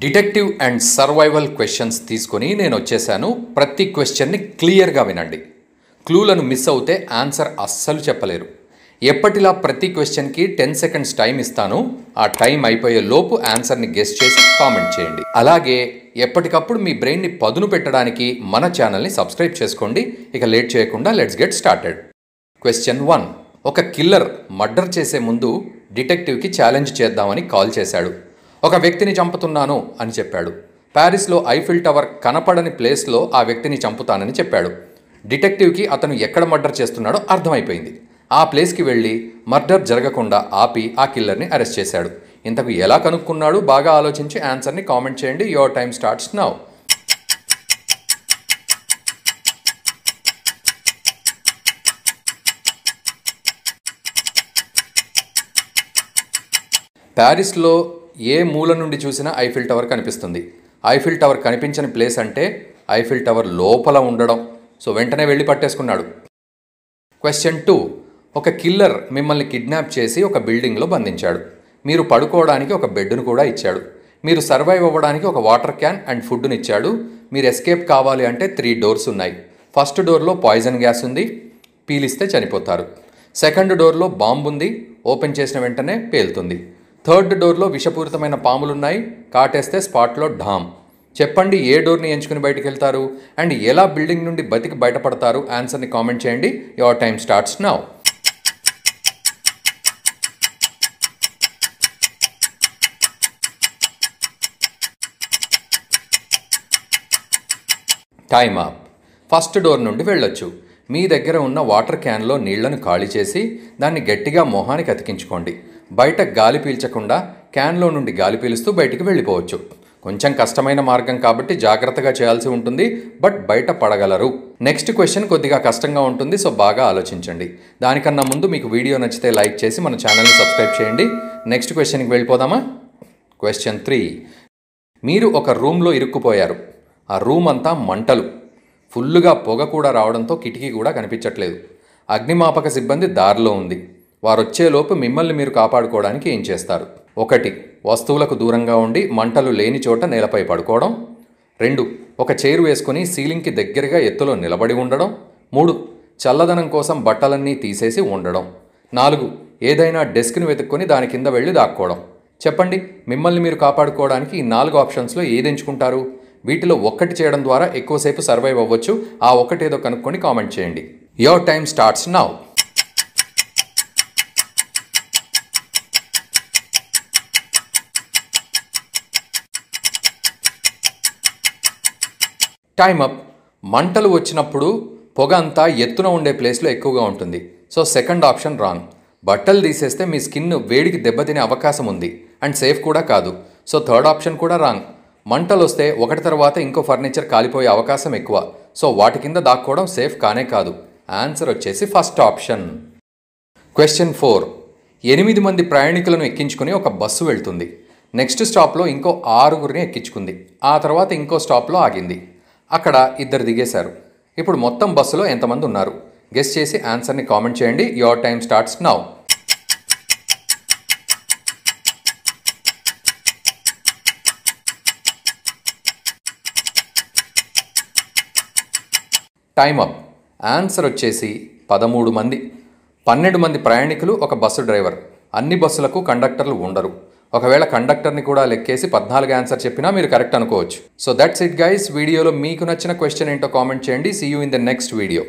Detective and survival questions తీసుకొని నేను వచ్చేసాను. ప్రతి క్వశ్చన్ని క్లియర్గా వినండి. క్లూలను మిస్ అవుతే ఆన్సర్ అస్సలు చెప్పలేరు. ఎప్పటిలా ప్రతి క్వశ్చన్కి 10 సెకండ్స్ టైం ఇస్తాను. ఆ టైం అయిపోయే లోపు ఆన్సర్ని గెస్ చేసి కామెంట్ చేయండి. అలాగే ఎప్పటికప్పుడు మీ బ్రెయిన్ని పదును పెట్టడానికి మన ఛానల్ని సబ్స్క్రైబ్ చేసుకోండి. ఇక లేట్ చేయకుండా లెట్స్ గెట్ స్టార్టెడ్. క్వశ్చన్ 1. ఒక కిల్లర్ మర్డర్ చేసే ముందు డిటెక్టివ్కి ఛాలెంజ్ చేద్దామని కాల్ చేశాడు. ఒక వ్యక్తిని చంపుతున్నాను అని చెప్పాడు. ప్యారిస్లో ఐఫిల్ టవర్ కనపడని ప్లేస్లో ఆ వ్యక్తిని చంపుతానని చెప్పాడు. డిటెక్టివ్కి అతను ఎక్కడ మర్డర్ చేస్తున్నాడో అర్థమైపోయింది. ఆ ప్లేస్కి వెళ్ళి మర్డర్ జరగకుండా ఆపి ఆ కిల్లర్ని అరెస్ట్ చేశాడు. ఇంతకు ఎలా కనుక్కున్నాడు? బాగా ఆలోచించి ఆన్సర్ని కామెంట్ చేయండి. Your time starts now. ప్యారిస్లో ఏ మూల నుండి చూసినా ఐఫిల్ టవర్ కనిపిస్తుంది. ఐఫిల్ టవర్ కనిపించని ప్లేస్ అంటే ఐఫిల్ టవర్ లోపల ఉండడం. సో వెంటనే వెళ్ళి పట్టేసుకున్నాడు. క్వశ్చన్ 2. ఒక కిల్లర్ మిమ్మల్ని కిడ్నాప్ చేసి ఒక బిల్డింగ్లో బంధించాడు. మీరు పడుకోవడానికి ఒక బెడ్ను కూడా ఇచ్చాడు. మీరు సర్వైవ్ అవ్వడానికి ఒక వాటర్ క్యాన్ అండ్ ఫుడ్ని ఇచ్చాడు. మీరు ఎస్కేప్ కావాలి అంటే 3 డోర్స్ ఉన్నాయి. ఫస్ట్ డోర్లో పాయిజన్ గ్యాస్ ఉంది, పీలిస్తే చనిపోతారు. సెకండ్ డోర్లో బాంబు ఉంది, ఓపెన్ చేసిన వెంటనే పేలుతుంది. థర్డ్ డోర్లో విషపూరితమైన పాములున్నాయి, కాటేస్తే స్పాట్లో ఢామ్. చెప్పండి, ఏ డోర్ని ఎంచుకుని బయటికి వెళ్తారు అండ్ ఎలా బిల్డింగ్ నుండి బతికి బయటపడతారు? ఆన్సర్ని కామెంట్ చేయండి. Your time starts now. Time up. First door నుండి వెళ్ళొచ్చు. మీ దగ్గర ఉన్న వాటర్ క్యాన్లో నీళ్లను ఖాళీ చేసి దాన్ని గట్టిగా మొహానికి అతికించుకోండి. బయట గాలి పీల్చకుండా క్యాన్లో నుండి గాలి పీలుస్తూ బయటికి వెళ్ళిపోవచ్చు. కొంచెం కష్టమైన మార్గం కాబట్టి జాగ్రత్తగా చేయాల్సి ఉంటుంది, బట్ బయట పడగలరు. నెక్స్ట్ క్వశ్చన్ కొద్దిగా కష్టంగా ఉంటుంది, సో బాగా ఆలోచించండి. దానికన్నా ముందు మీకు వీడియో నచ్చితే లైక్ చేసి మన ఛానల్ని సబ్స్క్రైబ్ చేయండి. నెక్స్ట్ క్వశ్చన్కి వెళ్ళిపోదామా? క్వశ్చన్ 3. మీరు ఒక రూమ్లో ఇరుక్కుపోయారు. ఆ రూమ్ అంతా మంటలు, ఫుల్లుగా పొగ కూడా రావడంతో కిటికీ కూడా కనిపించట్లేదు. అగ్నిమాపక సిబ్బంది దారిలో ఉంది. వారు వచ్చేలోపు మిమ్మల్ని మీరు కాపాడుకోవడానికి ఏం చేస్తారు? 1. వస్తువులకు దూరంగా ఉండి మంటలు లేని చోట నేలపై పడుకోవడం. 2. ఒక చైరు వేసుకుని సీలింగ్కి దగ్గరగా ఎత్తులో నిలబడి ఉండడం. 3. చల్లదనం కోసం బట్టలన్నీ తీసేసి ఉండడం. 4. ఏదైనా డెస్క్ని వెతుక్కొని దాని కింద వెళ్ళి దాక్కోవడం. చెప్పండి, మిమ్మల్ని మీరు కాపాడుకోవడానికి ఈ 4 ఆప్షన్స్లో ఏది ఎంచుకుంటారు? వీటిలో ఒక్కటి చేయడం ద్వారా ఎక్కువసేపు సర్వైవ్ అవ్వచ్చు. ఆ ఒక్కటేదో కనుక్కొని కామెంట్ చేయండి. Your time starts now. Time up. మంటలు వచ్చినప్పుడు పొగ అంతా ఎత్తున ఉండే ప్లేస్లో ఎక్కువగా ఉంటుంది. So second option wrong. బట్టలు తీసేస్తే మీ స్కిన్ వేడికి దెబ్బతినే అవకాశం ఉంది అండ్ సేఫ్ కూడా కాదు. సో థర్డ్ ఆప్షన్ కూడా రాంగ్. మంటలు వస్తే ఒకటి తర్వాత ఇంకో ఫర్నిచర్ కాలిపోయే అవకాశం ఎక్కువ. సో వాటి కింద దాక్కోవడం సేఫ్ కానే కాదు. ఆన్సర్ వచ్చేసి ఫస్ట్ ఆప్షన్. క్వశ్చన్ 4. 8 మంది ప్రయాణికులను ఎక్కించుకుని ఒక బస్సు వెళ్తుంది. నెక్స్ట్ స్టాప్లో ఇంకో 6గురిని ఎక్కించుకుంది. ఆ తర్వాత ఇంకో స్టాప్లో ఆగింది. అక్కడ 2 దిగేశారు. ఇప్పుడు మొత్తం బస్సులో ఎంతమంది ఉన్నారు? గెస్ చేసి ఆన్సర్ని కామెంట్ చేయండి. Your time starts now. Time up. Answer వచ్చేసి 13 మంది. 12 మంది ప్రయాణికులు, ఒక బస్సు డ్రైవర్. అన్ని బస్సులకు కండక్టర్లు ఉండరు. ఒకవేళ కండక్టర్ని కూడా లెక్కేసి 14 ఆన్సర్ చెప్పినా మీరు కరెక్ట్ అనుకోవచ్చు. So that's it guys. వీడియోలో మీకు నచ్చిన క్వశ్చన్ ఏంటో కామెంట్ చేయండి. See you in the next video.